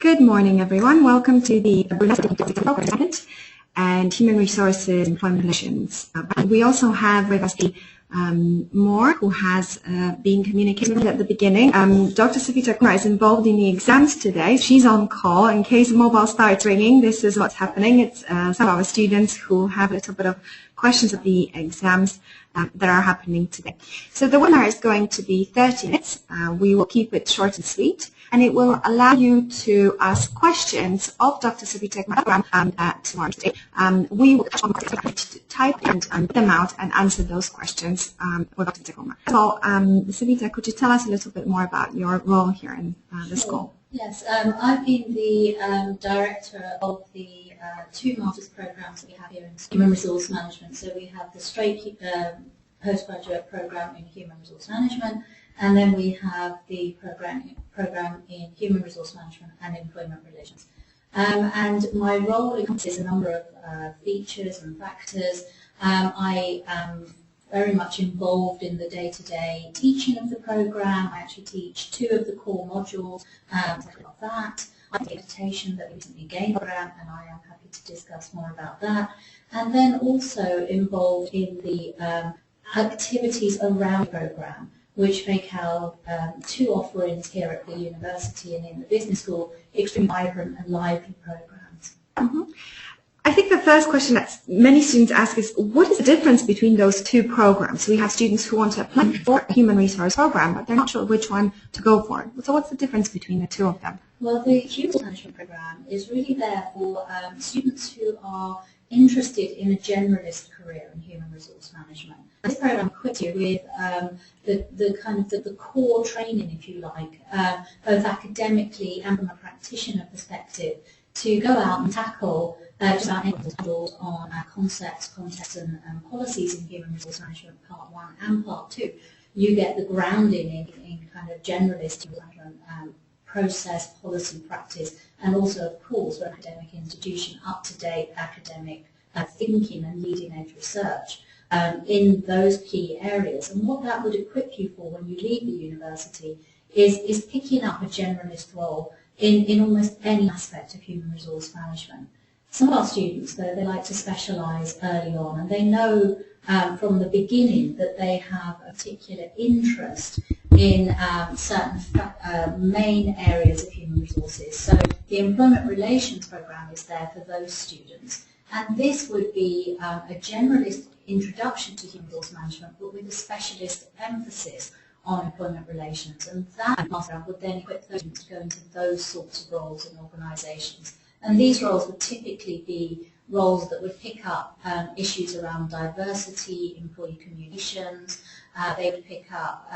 Good morning, everyone. Welcome to the Brunel Business School Webinars and Human Resources Employment Relations. We also have with us the Moore, who has been communicating at the beginning. Dr. Savita Kumra is involved in the exams today. She's on call in case the mobile starts ringing. This is what's happening. It's some of our students who have a little bit of questions of the exams that are happening today. So the webinar is going to be 30 minutes. We will keep it short and sweet, and it will allow you to ask questions of Dr. Savita Kumra tomorrow. We will type and them out and answer those questions for Dr. Kumra. So, Savita, could you tell us a little bit more about your role here in the school? Yes, I've been the director of the two master's programs that we have here in Human Resource Management. So we have the straight postgraduate program in Human Resource Management, and then we have the program in Human Resource Management and Employment Relations. And my role encompasses a number of features and factors. I am very much involved in the day-to-day teaching of the program. I actually teach 2 of the core modules, about that. I have the accreditation that we recently gained the program, and I am happy to discuss more about that. And then also involved in the activities around the program, which make our 2 offerings here at the university and in the business school extremely vibrant and lively programs. Mm-hmm. I think the first question that many students ask is, what is the difference between those 2 programs? We have students who want to apply for a human resource program, but they're not sure which one to go for. So what's the difference between the 2 of them? Well, the Human Resource Management program is really there for students who are interested in a generalist career in human resource management. This program equips you with the core training, if you like, both academically and from a practitioner perspective, to go out and tackle just about any modules on concepts, contexts and policies in human resource management, part 1 and part 2. You get the grounding in kind of generalist management, process, policy, practice, and also, of course, for an academic institution, up-to-date academic thinking and leading-edge research in those key areas. And what that would equip you for when you leave the university is picking up a generalist role in almost any aspect of human resource management. Some of our students, though, they like to specialise early on, and they know from the beginning that they have a particular interest in certain main areas of human resources. So the Employment Relations program is there for those students, and this would be a generalist introduction to human resource management, but with a specialist emphasis on employment relations, and that master would then equip those students to go into those sorts of roles in organisations. And these roles would typically be roles that would pick up issues around diversity, employee communications. They would pick up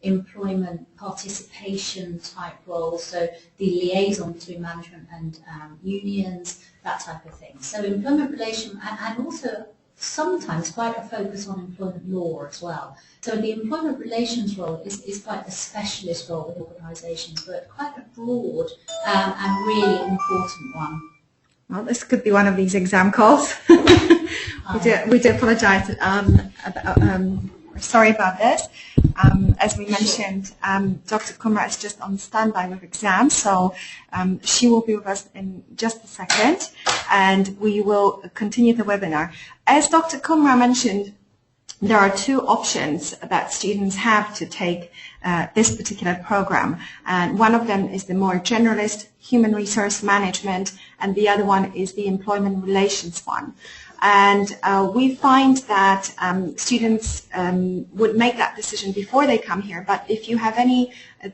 employment participation type roles, so the liaison between management and unions, that type of thing. So employment relation, and also sometimes quite a focus on employment law as well. So the employment relations role is quite a specialist role in organisations, but quite a broad and really important one. Well, this could be one of these exam calls. we do apologise. Sorry about this. As we mentioned, Dr. Kumra is just on standby with exams, so she will be with us in just a second, and we will continue the webinar. As Dr. Kumra mentioned, there are 2 options that students have to take this particular program, and one of them is the more generalist human resource management, and the other one is the employment relations one. And we find that students would make that decision before they come here, but if you have any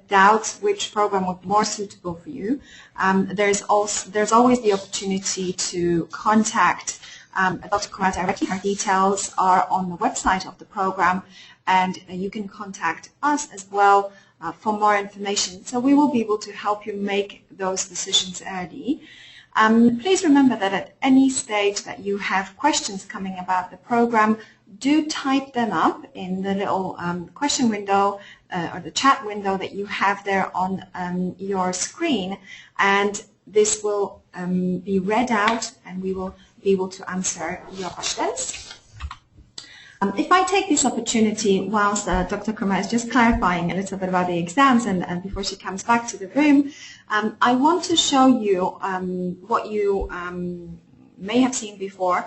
doubts which program would be more suitable for you, there's always the opportunity to contact Dr. Kumra directly. Her details are on the website of the program, and you can contact us as well for more information. So we will be able to help you make those decisions early. Please remember that at any stage that you have questions coming about the program, do type them up in the little question window or the chat window that you have there on your screen, and this will be read out and we will be able to answer your questions. If I take this opportunity whilst Dr. Kumra is just clarifying a little bit about the exams and before she comes back to the room, I want to show you what you may have seen before.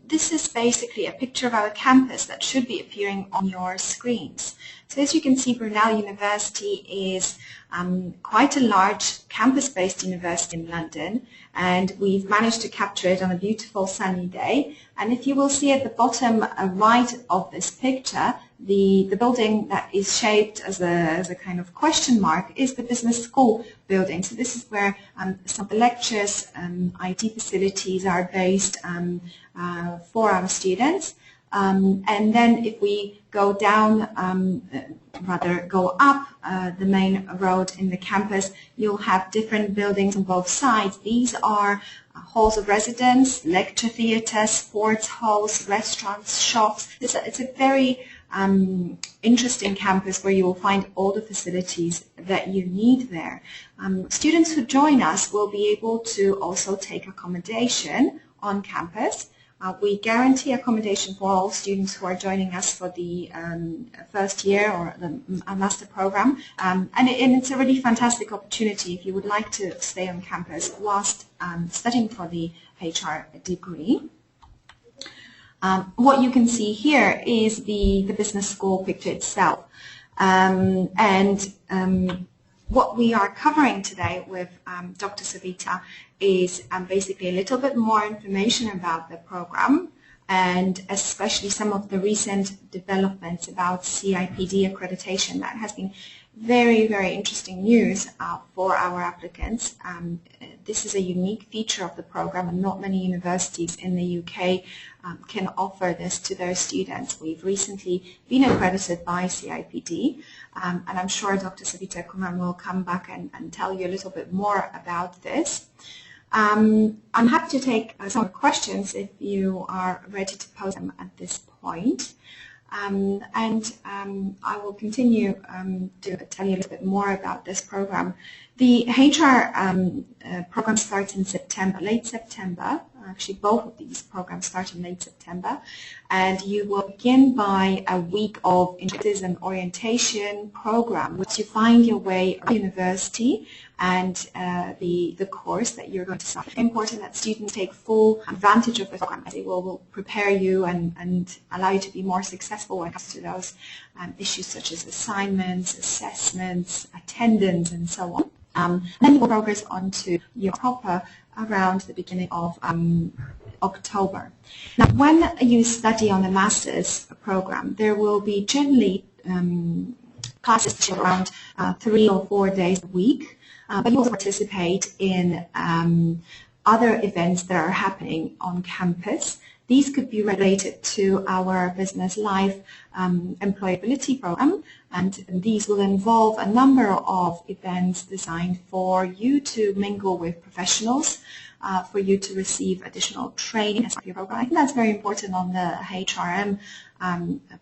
This is basically a picture of our campus that should be appearing on your screens. So as you can see, Brunel University is quite a large campus-based university in London, and we've managed to capture it on a beautiful sunny day. And if you will see at the bottom right of this picture, the building that is shaped as a kind of question mark is the business school building. So this is where some of the lectures, IT facilities are based for our students. And then if we go down, rather go up the main road in the campus, you'll have different buildings on both sides. These are halls of residence, lecture theatres, sports halls, restaurants, shops. It's a very interesting campus where you will find all the facilities that you need there. Students who join us will be able to also take accommodation on campus. We guarantee accommodation for all students who are joining us for the first year or the master program, and it's a really fantastic opportunity if you would like to stay on campus whilst studying for the HR degree. What you can see here is the business school picture itself, what we are covering today with Dr. Savita is basically a little bit more information about the program, and especially some of the recent developments about CIPD accreditation. That has been very, very interesting news for our applicants. This is a unique feature of the program, and not many universities in the UK can offer this to their students. We've recently been accredited by CIPD, and I'm sure Dr. Savita Kumra will come back and tell you a little bit more about this. I'm happy to take some questions if you are ready to pose them at this point. I will continue to tell you a little bit more about this program. The HR program starts in September, late September. Actually, both of these programs start in late September, and you will begin by a week of introductions and orientation program, which you find your way to university and the course that you're going to start. It's important that students take full advantage of the program, as it will prepare you and allow you to be more successful when it comes to those issues such as assignments, assessments, attendance, and so on. Then you will progress on to your proper around the beginning of October. Now, when you study on the master's program, there will be generally classes around 3 or 4 days a week, but you also participate in other events that are happening on campus. These could be related to our Business Life Employability program, and these will involve a number of events designed for you to mingle with professionals, for you to receive additional training as part of your program. I think that's very important on the HRM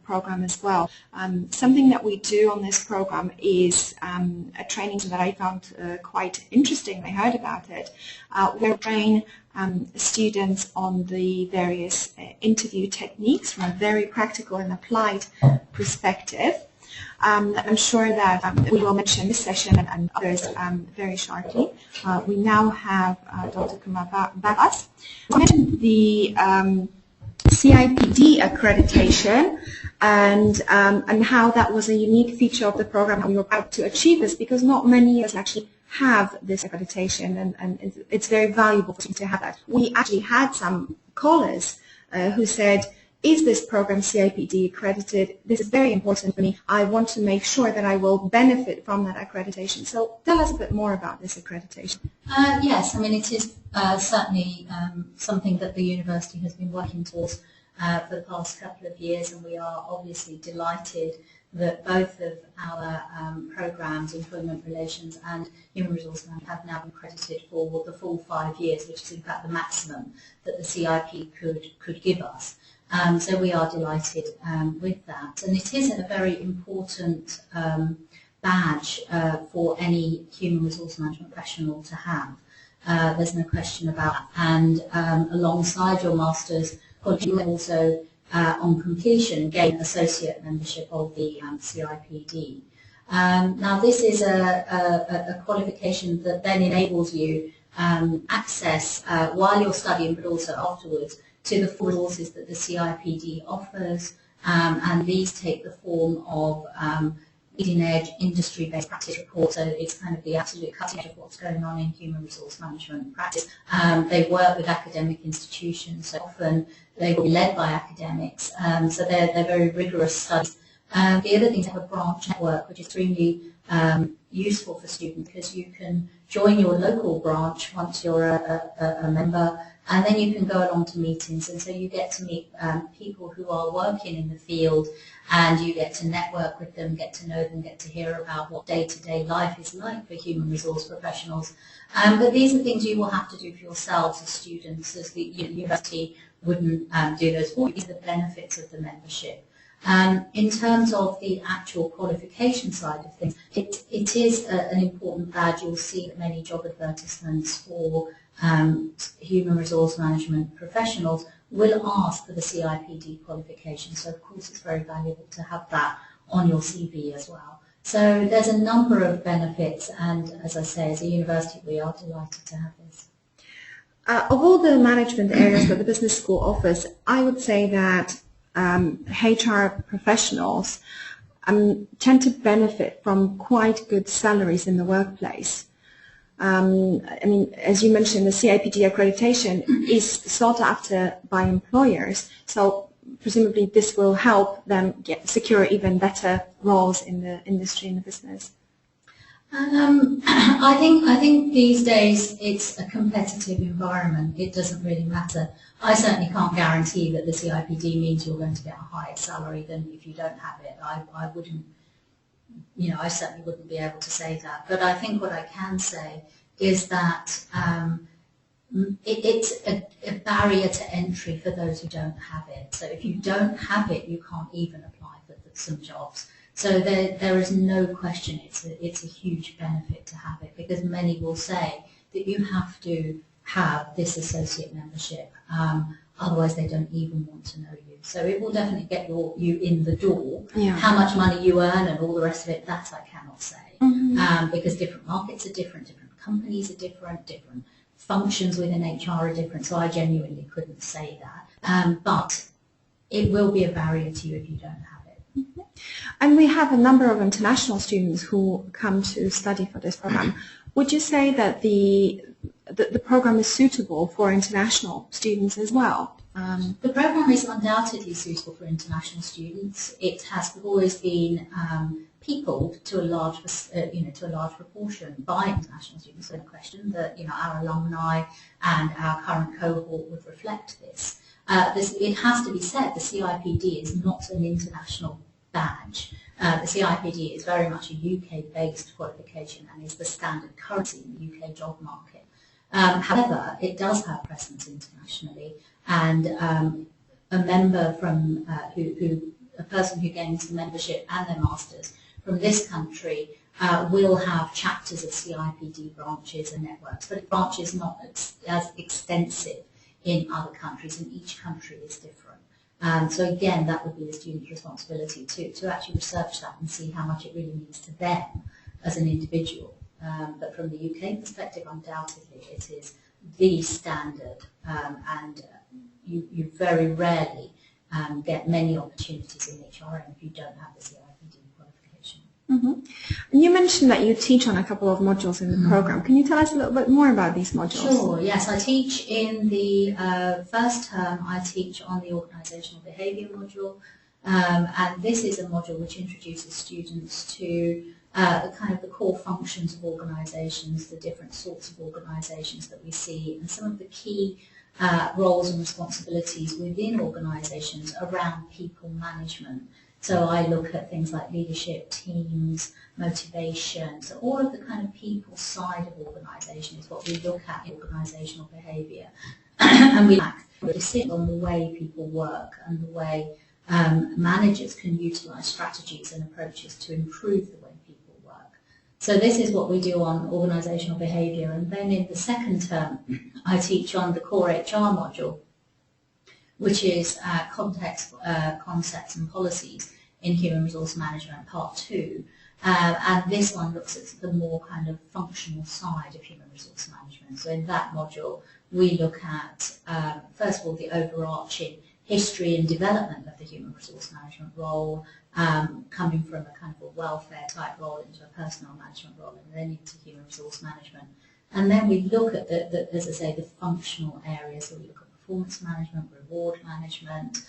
program as well. Something that we do on this program is a training that I found quite interesting. I heard about it. We train students on the various interview techniques from a very practical and applied perspective. I'm sure that we will mention this session and others very shortly. We now have Dr. Kumra back us. I mentioned the CIPD accreditation and how that was a unique feature of the program, and we were proud to achieve this because not many of us actually have this accreditation, and it's very valuable for you to have that. We actually had some callers who said, is this program CIPD accredited? This is very important for me. I want to make sure that I will benefit from that accreditation. So tell us a bit more about this accreditation. Yes, I mean it is certainly something that the university has been working towards for the past couple of years, and we are obviously delighted that both of our programs, employment relations and human resource management, have now been accredited for the full 5 years, which is in fact the maximum that the CIP could give us. So we are delighted with that, and it is a very important badge for any human resource management professional to have. There's no question about that. And alongside your master's, you will also on completion, gain associate membership of the CIPD. Now this is a qualification that then enables you access while you're studying, but also afterwards, to the full resources that the CIPD offers, and these take the form of leading-edge industry-based practice reports. So it's kind of the absolute cutting edge of what's going on in human resource management practice. They work with academic institutions, so often they will be led by academics. So they're very rigorous studies. The other thing is have a branch network, which is extremely useful for students, because you can join your local branch once you're a member, and then you can go along to meetings, and so you get to meet people who are working in the field, and you get to network with them, get to know them, get to hear about what day-to-day life is like for human resource professionals. But these are things you will have to do for yourselves as students, as the university wouldn't do those for you. These are the benefits of the membership. In terms of the actual qualification side of things, it is an important badge. You'll see that many job advertisements for human resource management professionals will ask for the CIPD qualification. So of course it's very valuable to have that on your CV as well. So there's a number of benefits, and as I say, as a university we are delighted to have this. Of all the management areas that the business school offers, I would say that HR professionals tend to benefit from quite good salaries in the workplace. I mean, as you mentioned, the CIPD accreditation is sought after by employers, so presumably this will help them secure even better roles in the industry and the business. I think these days it's a competitive environment. It doesn't really matter. I certainly can't guarantee that the CIPD means you're going to get a higher salary than if you don't have it. I wouldn't, I certainly wouldn't be able to say that. But I think what I can say is that it's a barrier to entry for those who don't have it. So if you don't have it, you can't even apply for some jobs. So there is no question it's a huge benefit to have it, because many will say that you have to have this associate membership, otherwise they don't even want to know you. So it will definitely get you in the door. Yeah. How much money you earn and all the rest of it, that I cannot say, because different markets are different companies are different functions within HR are different, so I genuinely couldn't say that. But it will be a barrier to you if you don't have it. And we have a number of international students who come to study for this program. Would you say that the program is suitable for international students as well? The program is undoubtedly suitable for international students. It has always been peopled to a large, to a large proportion by international students. So no question that our alumni and our current cohort would reflect this. It has to be said, the CIPD is not an international badge. The CIPD is very much a UK-based qualification and is the standard currency in the UK job market. However, it does have presence internationally, and a member from a person who gains the membership and their masters from this country will have chapters of CIPD branches and networks, but the branch is not as extensive in other countries, and each country is different. So again, that would be the student's responsibility to actually research that and see how much it really means to them as an individual. But from the UK perspective, undoubtedly it is the standard, and you very rarely get many opportunities in HRM if you don't have the CIPD qualification. And you mentioned that you teach on a couple of modules in the program. Can you tell us a little bit more about these modules? Sure, yes. I teach in the first term, I teach on the organisational behaviour module, and this is a module which introduces students to the core functions of organisations, the different sorts of organisations that we see, and some of the key roles and responsibilities within organisations around people management. So I look at things like leadership, teams, motivation, so all of the kind of people side of organisation is what we look at in organisational behaviour. And we sit on the way people work and the way managers can utilise strategies and approaches to improve the way people work. So this is what we do on organisational behaviour, and then in the second term I teach on the core HR module, which is Context, Concepts and Policies in Human Resource Management, Part 2. And this one looks at the more kind of functional side of human resource management. So in that module, we look at, first of all, the overarching history and development of the human resource management role, coming from a kind of a welfare type role into a personal management role, and then into human resource management. And then we look at, as I say, the functional areas. So we look at performance management, reward management,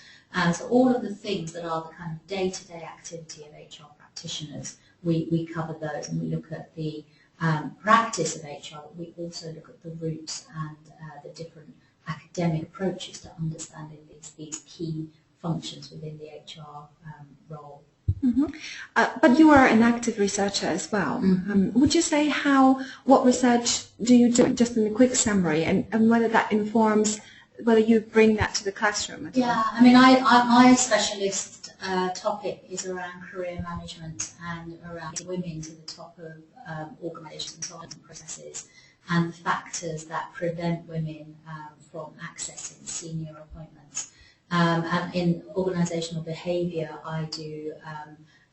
so all of the things that are the kind of day-to-day activity of HR practitioners. We cover those, and we look at the practice of HR, but we also look at the roots and the different academic approaches to understanding these key functions within the HR role. Mm-hmm. But you are an active researcher as well. Mm-hmm. Would you say what research do you do, just in a quick summary, and whether that informs whether you bring that to the classroom at all? Yeah, I mean, my specialist topic is around career management and around getting women to the top of organisations and processes, and the factors that prevent women from accessing senior appointments. And in organisational behaviour, I do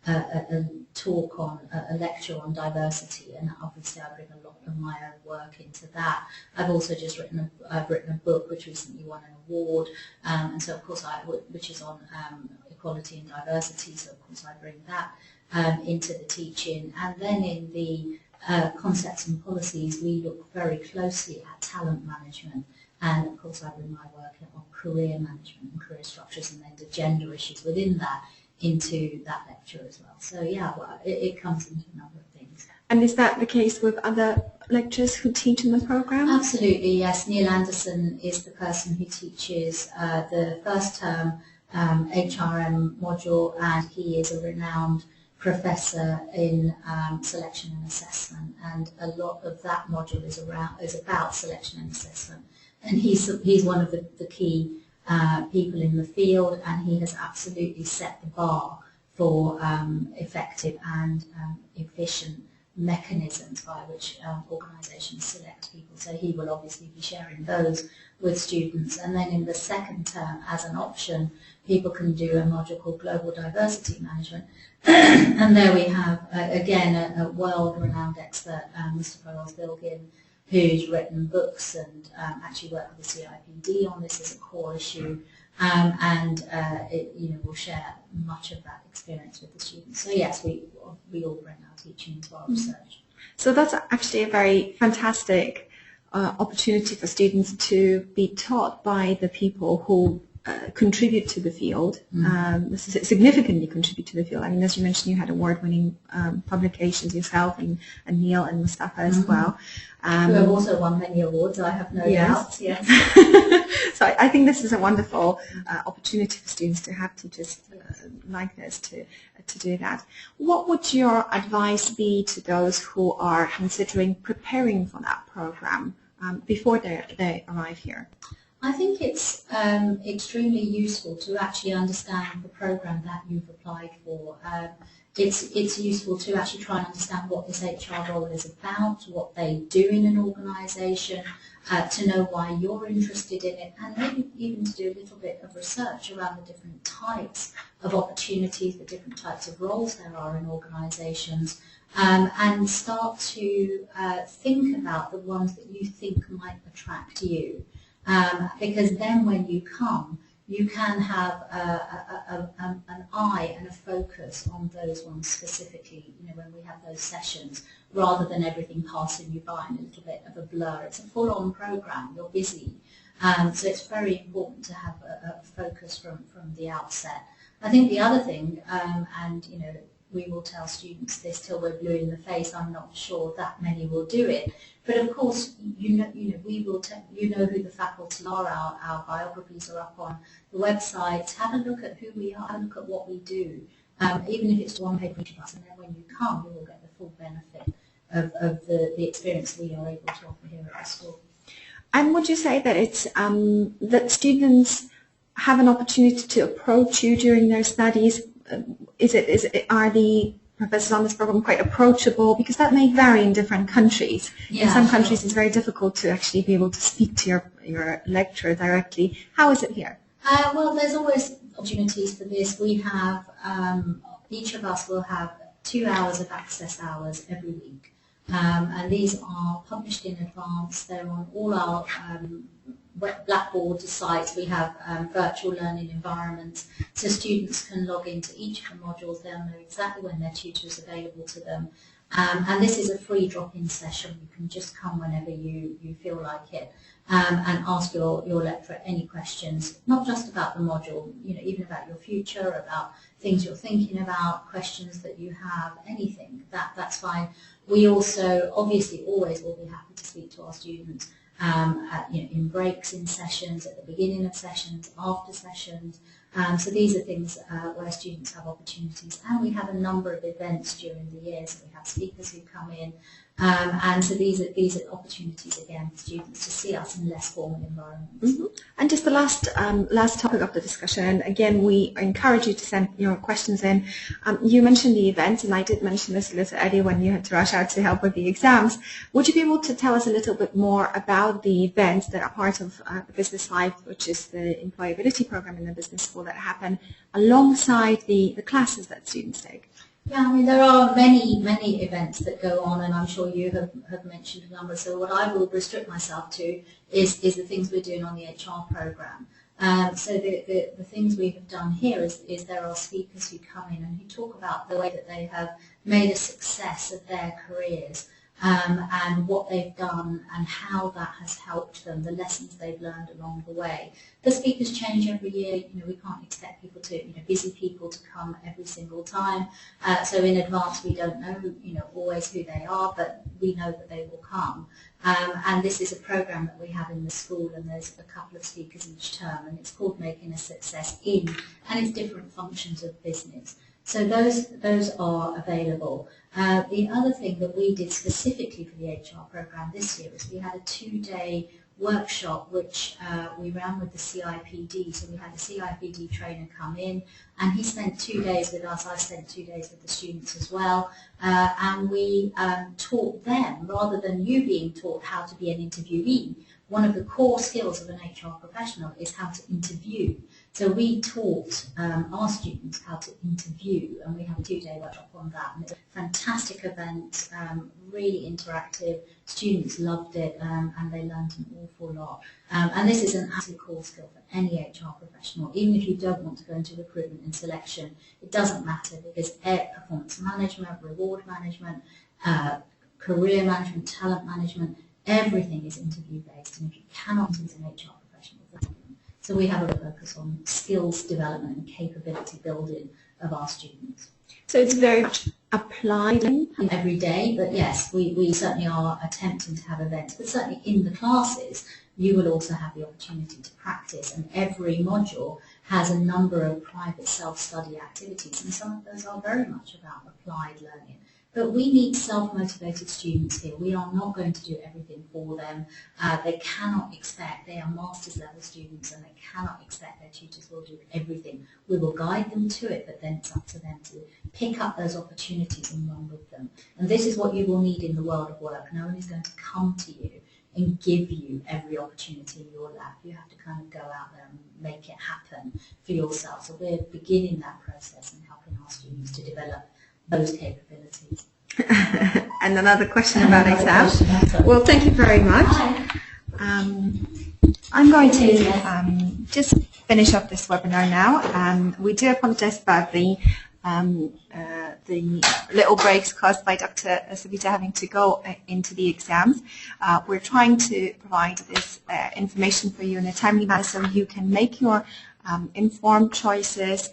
a talk on, a lecture on diversity, and obviously I bring a lot of my own work into that. I've also just written a book which recently won an award, and so of course which is on equality and diversity, so of course I bring that into the teaching. And then in the concepts and policies, we look very closely at talent management, and of course I bring my work on career management and career structures, and then the gender issues within that into that lecture as well. So yeah, well, it comes into a number of things. And is that the case with other lecturers who teach in the program? Absolutely, yes. Neil Anderson is the person who teaches the first term HRM module, and he is a renowned professor in selection and assessment, and a lot of that module is about selection and assessment. And he's one of the key people in the field, and he has absolutely set the bar for effective and efficient mechanisms by which organisations select people. So he will obviously be sharing those with students. And then in the second term, as an option, people can do a module called Global Diversity Management. And there we have, again, a world-renowned expert, Mr. Bilgin, who's written books and actually worked with the CIPD on this as a core issue, and will share much of that experience with the students. So yes, we all bring our teaching into our research. So that's actually a very fantastic opportunity for students to be taught by the people who contribute to the field, significantly contribute to the field. I mean, as you mentioned, you had award-winning publications yourself, and Neil and Mustafa as well. Who have also won many awards, I have no doubt. Yes. So I think this is a wonderful opportunity for students to have teachers like this to do that. What would your advice be to those who are considering preparing for that program before they arrive here? I think it's extremely useful to actually understand the program that you've applied for. It's useful to actually try and understand what this HR role is about, what they do in an organisation, to know why you're interested in it, and maybe even to do a little bit of research around the different types of opportunities, the different types of roles there are in organisations, and start to think about the ones that you think might attract you. Because then when you come, you can have an eye and a focus on those ones specifically, when we have those sessions, rather than everything passing you by in a little bit of a blur. It's a full-on program, you're busy, so it's very important to have a focus from the outset. I think the other thing, and we will tell students this till we're blue in the face, I'm not sure that many will do it, but of course, we will who the faculty are, our biographies are up on the website. Have a look at who we are, have a look at what we do, even if it's one page for each of us, and then when you come, you will get the full benefit of the experience we are able to offer here at the school. And would you say that it's that students have an opportunity to approach you during their studies? Are the professors on this program quite approachable? Because that may vary in different countries. Yeah, in some countries it's very difficult to actually be able to speak to your lecturer directly. How is it here? Well, there's always opportunities for this. We have, each of us will have 2 hours of access hours every week. And these are published in advance. They're on all our Blackboard sites. We have virtual learning environments, so students can log into each of the modules. They'll know exactly when their tutor is available to them. And this is a free drop-in session. You can just come whenever you feel like it, and ask your lecturer any questions, not just about the module, even about your future, about things you're thinking about, questions that you have, anything, that's fine. We also, obviously, always will be happy to speak to our students in breaks, in sessions, at the beginning of sessions, after sessions. So these are things where students have opportunities, and we have a number of events during the year. So we have speakers who come in, and so these are opportunities again for students to see us in less formal environments. Mm-hmm. And just the last topic of the discussion. Again, we encourage you to send your questions in. You mentioned the events, and I did mention this a little earlier when you had to rush out to help with the exams. Would you be able to tell us a little bit more about the events that are part of the Business Life, which is the employability program in the business school that happen alongside the classes that students take? Yeah, I mean, there are many events that go on, and I'm sure you have mentioned a number. So what I will restrict myself to is the things we're doing on the HR program. So the things we have done here is there are speakers who come in and who talk about the way that they have made a success of their careers, and what they've done and how that has helped them, the lessons they've learned along the way. The speakers change every year. We can't expect people to, busy people to come every single time. So in advance we don't know, always who they are, but we know that they will come. And this is a program that we have in the school, and there's a couple of speakers each term, and it's called Making a Success In, and it's different functions of business. So those are available. The other thing that we did specifically for the HR program this year is we had a 2-day workshop which we ran with the CIPD. So we had a CIPD trainer come in, and he spent 2 days with us. I spent 2 days with the students as well, and we taught them, rather than you being taught how to be an interviewee, one of the core skills of an HR professional is how to interview. So we taught our students how to interview, and we have a 2-day workshop on that. And it's a fantastic event, really interactive. Students loved it, and they learned an awful lot. And this is an absolute core skill for any HR professional. Even if you don't want to go into recruitment and selection, it doesn't matter, because performance management, reward management, career management, talent management, everything is interview based. And if you cannot use an HR professional, so we have a focus on skills development and capability building of our students. So it's very much applied every day, but yes, we certainly are attempting to have events, but certainly in the classes you will also have the opportunity to practice, and every module has a number of private self-study activities, and some of those are very much about applied learning. But we need self-motivated students here. We are not going to do everything for them. They cannot expect, they are master's level students, and they cannot expect their tutors will do everything. We will guide them to it, but then it's up to them to pick up those opportunities and run with them. And this is what you will need in the world of work. No one is going to come to you and give you every opportunity in your lap. You have to kind of go out there and make it happen for yourself. So we're beginning that process and helping our students to develop those capabilities. And another question about exams. Well, thank you very much. I'm going to just finish up this webinar now. We do apologize about the little breaks caused by Dr. Savita having to go into the exams. We're trying to provide this information for you in a timely manner so you can make your informed choices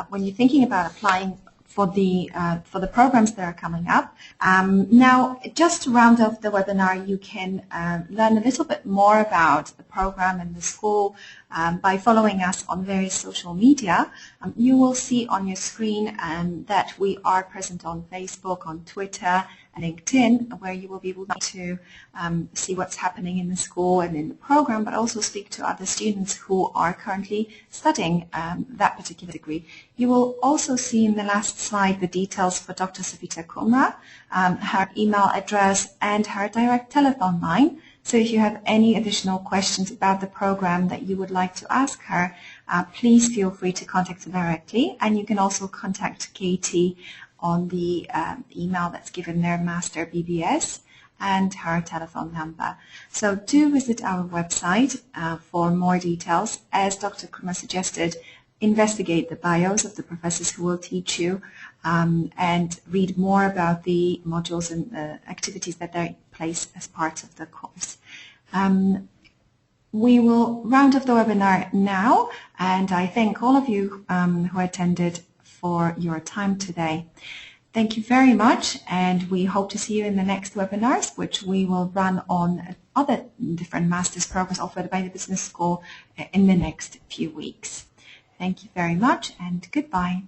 when you're thinking about applying for the programs that are coming up. Now, just to round off the webinar, you can learn a little bit more about the program and the school by following us on various social media. You will see on your screen that we are present on Facebook, on Twitter, and LinkedIn, where you will be able to see what's happening in the school and in the program, but also speak to other students who are currently studying that particular degree. You will also see in the last slide the details for Dr. Savita Kumra, her email address and her direct telephone line. So if you have any additional questions about the program that you would like to ask her, please feel free to contact her directly, and you can also contact Katie on the email that's given there, Master BBS, and her telephone number. So do visit our website for more details. As Dr. Kumra suggested, investigate the bios of the professors who will teach you and read more about the modules and activities that they place as part of the course. We will round off the webinar now, and I thank all of you who attended for your time today. Thank you very much, and we hope to see you in the next webinars, which we will run on other different master's programs offered by the Business School in the next few weeks. Thank you very much, and goodbye.